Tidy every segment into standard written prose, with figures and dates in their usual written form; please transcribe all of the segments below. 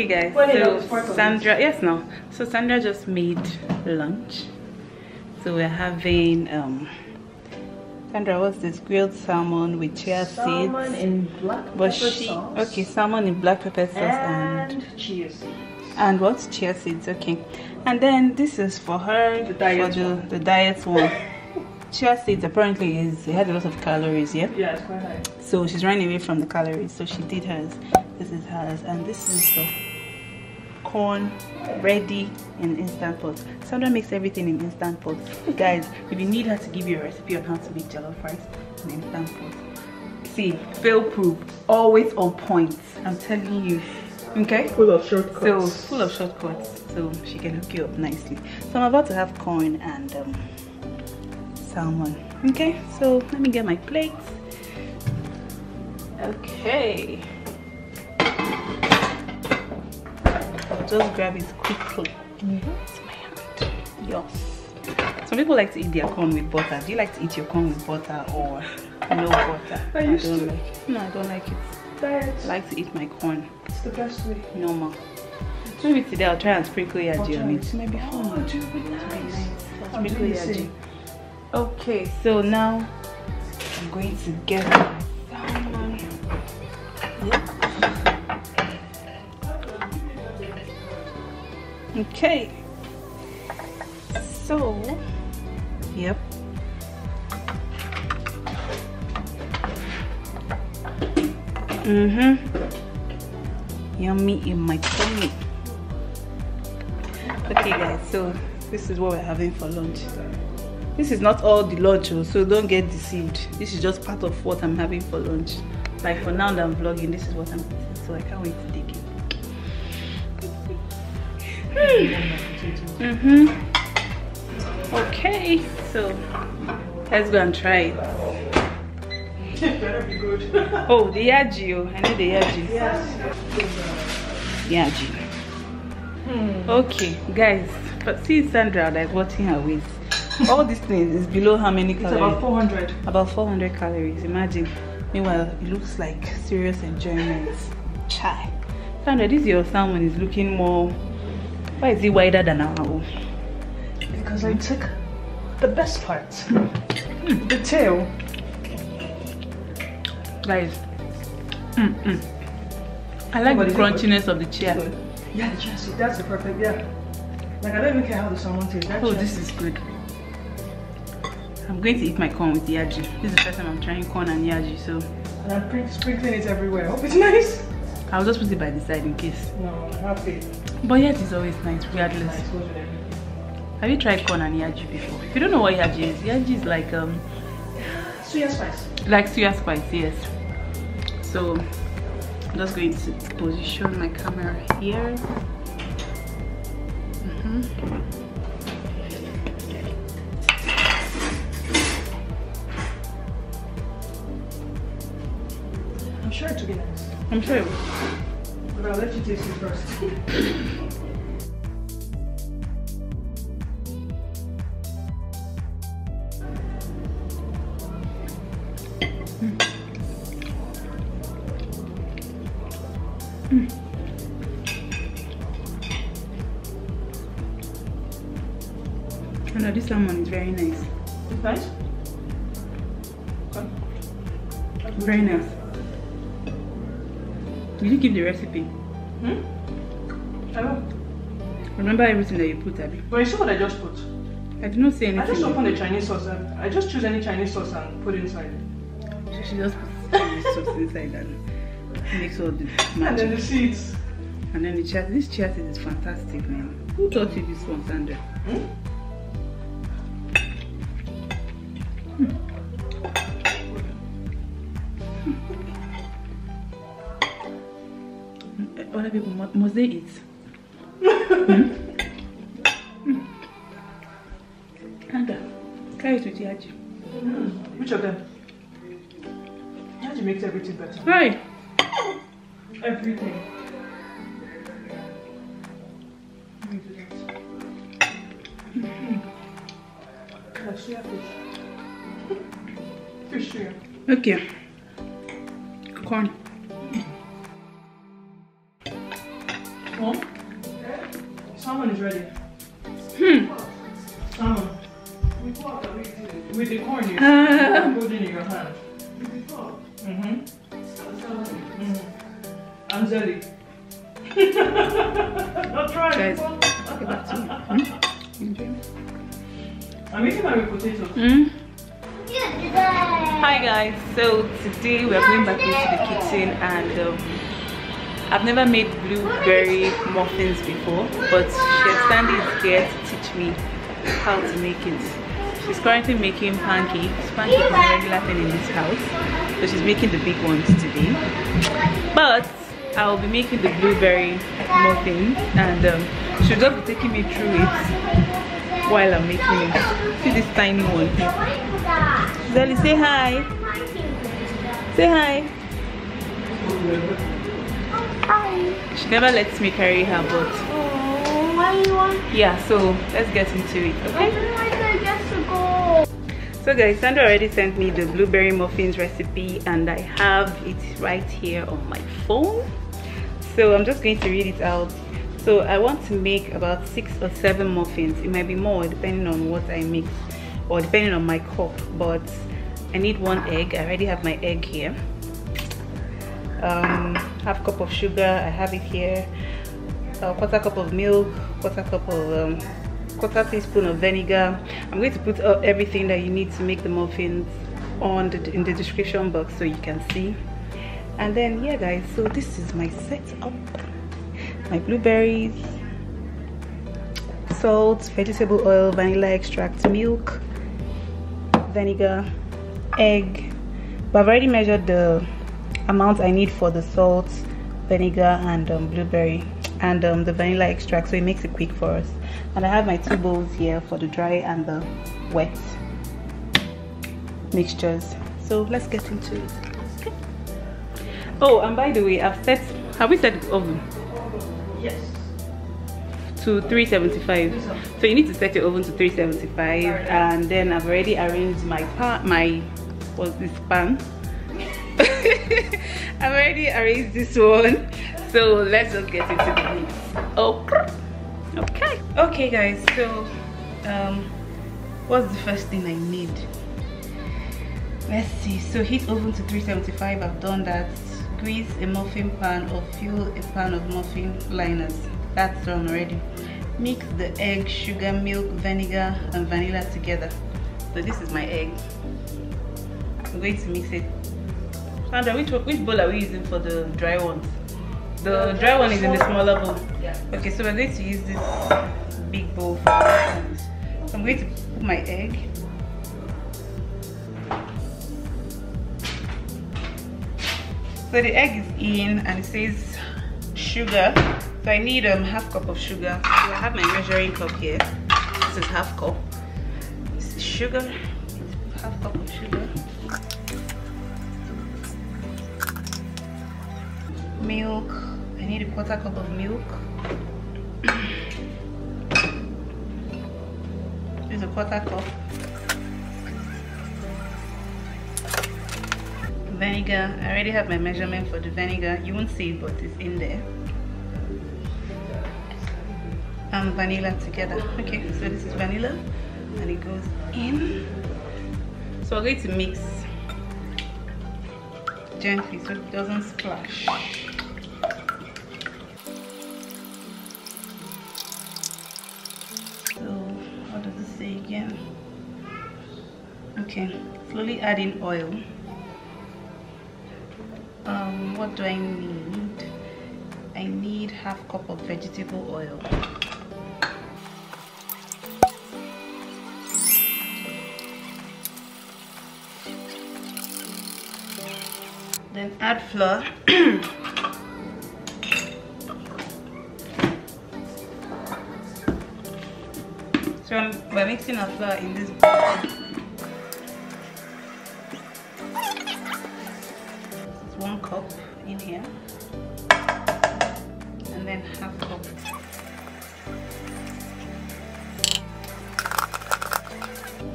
guys, so Sandra, yes, no. So Sandra just made lunch. So we're having Sandra, what's this? Grilled salmon with chia seeds. Salmon in black pepper sauce. Okay, salmon in black pepper sauce and chia seeds. And what's chia seeds? Okay. And then this is for her, the diet one. Chia seeds apparently it has a lot of calories, yeah? Yeah, it's quite high. So she's running away from the calories. So she did hers. This is hers. And this is the corn ready in instant pot. Sandra makes everything in instant pot. Guys, if you need her to give you a recipe on how to make jollof rice in instant pot, see, fail proof, always on point. I'm telling you. Okay, full of shortcuts. So full of shortcuts, so she can hook you up nicely. So I'm about to have corn and salmon. Okay, so let me get my plates. Okay, I'll just grab it quickly. It's my hand. Yes. Some people like to eat their corn with butter. Do you like to eat your corn with butter or no butter? I don't like it. No, I don't like it. Diet. I like to eat my corn. It's the best way. Normal. Maybe today I'll try and sprinkle yaji on it. Maybe fun. Oh, it would be nice. I'll sprinkle yaji. Okay, so now I'm going to get my salmon. Yep. Okay. So, yep. Yummy in my tummy. Okay guys, so this is what we're having for lunch. This is not all the lunch, so don't get deceived. This is just part of what I'm having for lunch. Like for now that I'm vlogging, this is what I'm eating, so I can't wait to take it. Okay, so let's go and try it. It better be good. Oh, the yaji. Oh, I need the yaji. Yes. Yaji. Okay, guys. But see Sandra like watching her waist. All these things is below how many calories? It's about 400. About 400 calories. Imagine. Meanwhile, it looks like serious enjoyment. Chai. Sandra, this your salmon is looking more. Why is it wider than our own? Because I took the best part. The tail. Guys, I like the crunchiness of the chia. Yeah, the chia seed, that's the perfect, yeah. Like, I don't even care how the salmon tastes. Oh, this is good. I'm going to eat my corn with yaji. This is the first time I'm trying corn and yaji, so. And I'm sprinkling it everywhere. I hope it's nice. I'll just put it by the side in case. No, I have faith. But yaji is always nice, regardless. Have you tried corn and yaji before? If you don't know what yaji is like suya spice. Like suya spice, yes. So I'm just going to position my camera here. I'm sure it will be nice. I'm sure it will. But I'll let you taste it first. No, this salmon is very nice. It's nice? Okay. Very nice. Did you give the recipe? I know. Remember everything that you put, Abby? But you see what I just put? I did not say anything. I just opened the Chinese sauce and I just choose any Chinese sauce and put it inside. So she just puts Chinese sauce inside and makes all the magic. And then the seeds. And then the chia. This chia seed is fantastic, man. Who taught you this one, Sandra? Other people, must they eat? Sandra, carry it with yaji. Which of them? Yaji makes everything better. Right. Everything. Like suya fish. Fish suya. Mom, salmon is ready. Salmon. With the corn you put in your hand. I'm Zelly. Not trying. Guys, get back to me. I'm eating my potatoes. Hi guys, so today we are going back into the kitchen and I've never made blueberry muffins before, but Sandy is here to teach me how to make it. She's currently making pancakes. Pancakes is a regular thing in this house, so she's making the big ones today. But I'll be making the blueberry muffin and she'll just be taking me through it while I'm making it. See this tiny one here. Zelly, say hi. Say hi. Hi. She never lets me carry her, but yeah, so let's get into it, okay? So guys, Sandra already sent me the blueberry muffins recipe and I have it right here on my phone. So I'm just going to read it out. So I want to make about 6 or 7 muffins. It might be more depending on what I mix or depending on my cup, but I need 1 egg. I already have my egg here. Half cup of sugar, I have it here. Quarter cup of milk, quarter teaspoon of vinegar. I'm going to put everything that you need to make the muffins in the description box so you can see. And then yeah guys, so this is my setup. My blueberries, salt, vegetable oil, vanilla extract, milk, vinegar, egg. But I've already measured the amount I need for the salt, vinegar and blueberry and the vanilla extract, so it makes it quick for us. And I have my 2 bowls here for the dry and the wet mixtures. So let's get into it. Okay. Oh, and by the way, have we set the oven? Yes. To 375. So you need to set your oven to 375, and then I've already arranged my pan. I've already arranged this one. So let's just get into the mix. Okay guys, so what's the first thing I need? Let's see. So heat oven to 375. I've done that. Grease a muffin pan or fill a pan of muffin liners. That's done already. Mix the egg, sugar, milk, vinegar and vanilla together. So this is my egg. I'm going to mix it. Sandra, which bowl are we using for the dry ones? The dry one is in the smaller bowl. Okay, so we're going to use this big bowl for the ones. So I'm going to put my egg. So the egg is in and it says sugar. So I need half cup of sugar. So I have my measuring cup here. This is half cup. This is sugar. Half cup of sugar. Milk. I need a quarter cup of milk. This is a quarter cup. Vinegar. I already have my measurement for the vinegar. You won't see it, but it's in there. And vanilla together. Okay, so this is vanilla and it goes in. So we're going to mix gently so it doesn't splash. So what does it say again? Okay, slowly add in oil. What do I need? I need half cup of vegetable oil. Then add flour. So we're mixing our flour in this bowl. It's 1 cup in here, and then half cup.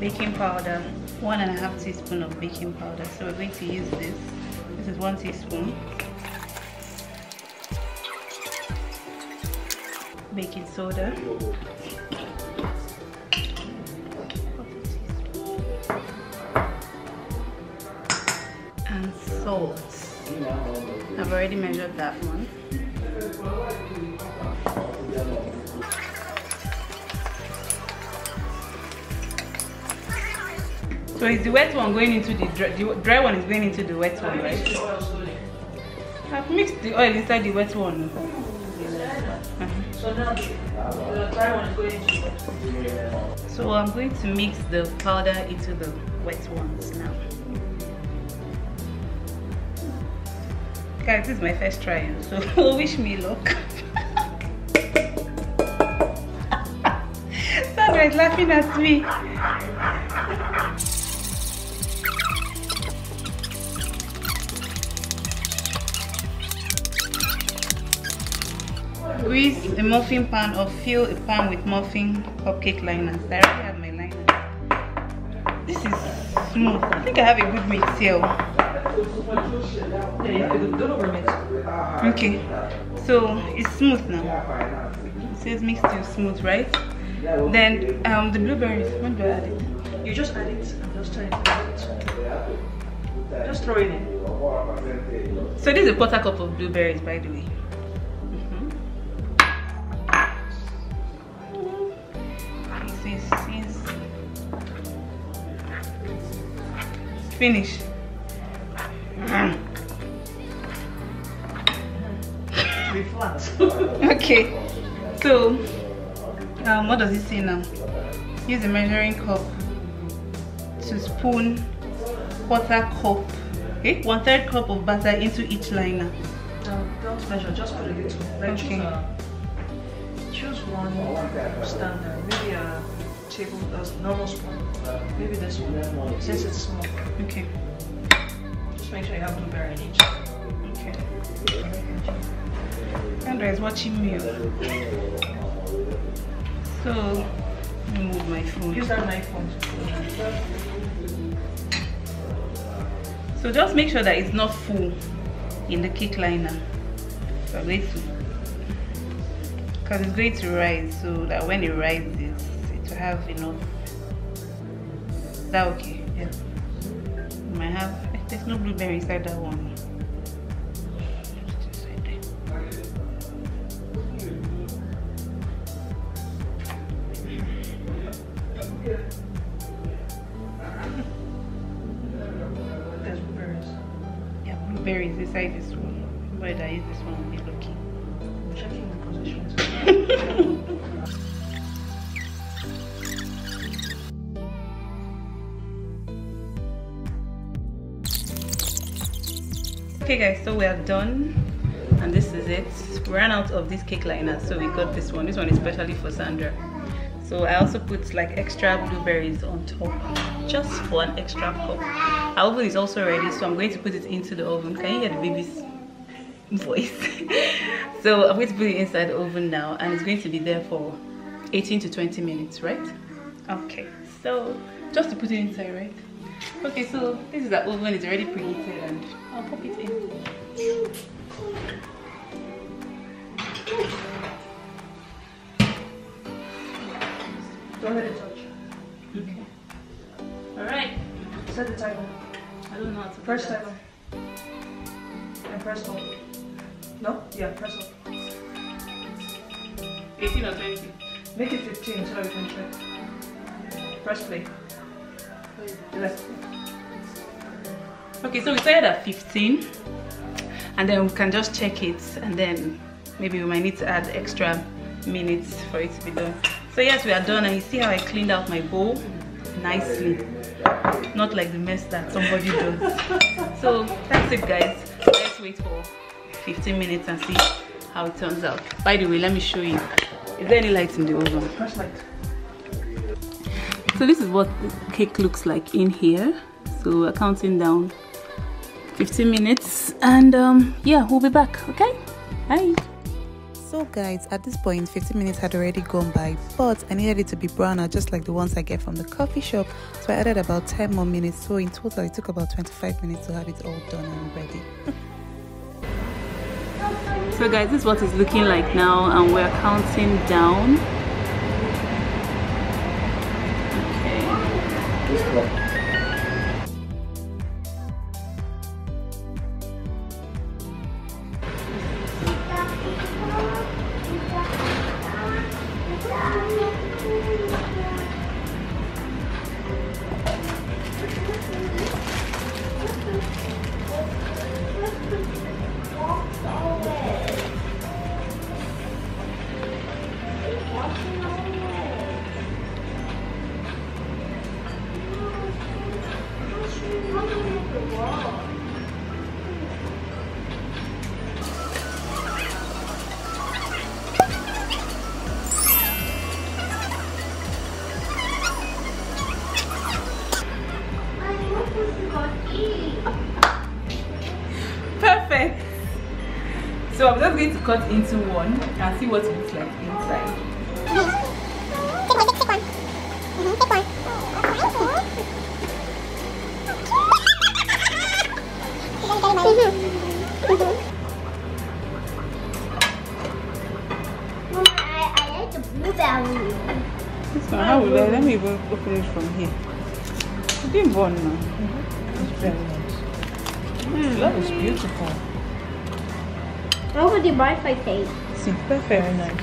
Baking powder, 1.5 teaspoon of baking powder. So we're going to use this. This is 1 teaspoon. baking soda, and salt. I've already measured that one. So is the wet one going into the dry one is going into the wet one, right? I've mixed the oil inside the wet one. So now the dry one is going into the wet one. So I'm going to mix the powder into the wet ones now. Guys, this is my first try, so wish me luck. Sandra is laughing at me. Grease a muffin pan or fill a pan with muffin cupcake liners. I already have my liner. This is smooth. I think I have a good mix here. Okay, so it's smooth now. It says mix till smooth, right? Then the blueberries, when do I add it? You just add it and just turn it. Just throw it in. So this is a quarter cup of blueberries, by the way. Finish. Be flat. Okay, so what does it say now? Use a measuring cup to spoon quarter cup, okay, 1/3 cup of butter into each liner. Don't measure, just put a little. Like Okay. Choose one standard, maybe a table, normal spoon. Maybe this one, since it's small. Okay. Just make sure you have blueberry in each. Okay. Sandra is watching me. So let me move my phone. Use that knife one. So just make sure that it's not full in the cake liner. So I'm going to, because it's going to rise, so that when it rises, it will have enough. Is that okay? Yeah. You might have. There's no blueberry inside that one. There's blueberries. Yeah, blueberries inside this one. But I use this one will be lucky. I'm checking the positions. Okay guys, so we are done and this is it. We ran out of this cake liner, so we got this one. This one is specially for Sandra. So I also put like extra blueberries on top, just for an extra cup. Our oven is also ready, so I'm going to put it into the oven. Can you hear the baby's voice? So I'm going to put it inside the oven now, and it's going to be there for 18 to 20 minutes, right? Okay, so just to put it inside, right? Okay, so this is the oven, it's already preheated, and I'll pop it in. Don't let it touch. Okay. Alright. Set the timer. I don't know how to Press timer. And press hold. No? Yeah, press hold. 18 or 20? Make it 15 so we can check. Press play. Left. Okay, so we started at 15, and then we can just check it, and then maybe we might need to add extra minutes for it to be done. So yes, we are done, and you see how I cleaned out my bowl nicely, not like the mess that somebody does. So that's it guys, let's wait for 15 minutes and see how it turns out. By the way, let me show you, is there any light in the oven? Press light. So this is what the cake looks like in here. So we're counting down 15 minutes, and yeah, we'll be back. Okay, bye. So guys, at this point 15 minutes had already gone by, but I needed it to be browner just like the ones I get from the coffee shop, so I added about 10 more minutes. So in total it took about 25 minutes to have it all done and ready. So guys, this is what it's looking like now, and we're counting down. Okay. Perfect. So I'm just going to cut into one and see what it looks like inside. I like the blueberry. This one, how will I? Let me even open it from here. It's been born now. It's very nice. That is beautiful. I want the butterfly taste, See, perfect. Very nice.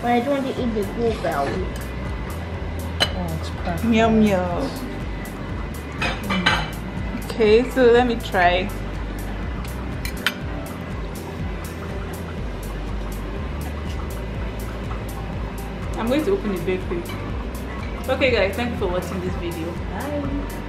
but I don't want to eat the blueberry. Oh, it's perfect. Yum yum. Okay, so let me try. I'm going to open it very quick. Okay guys, thank you for watching this video. Bye.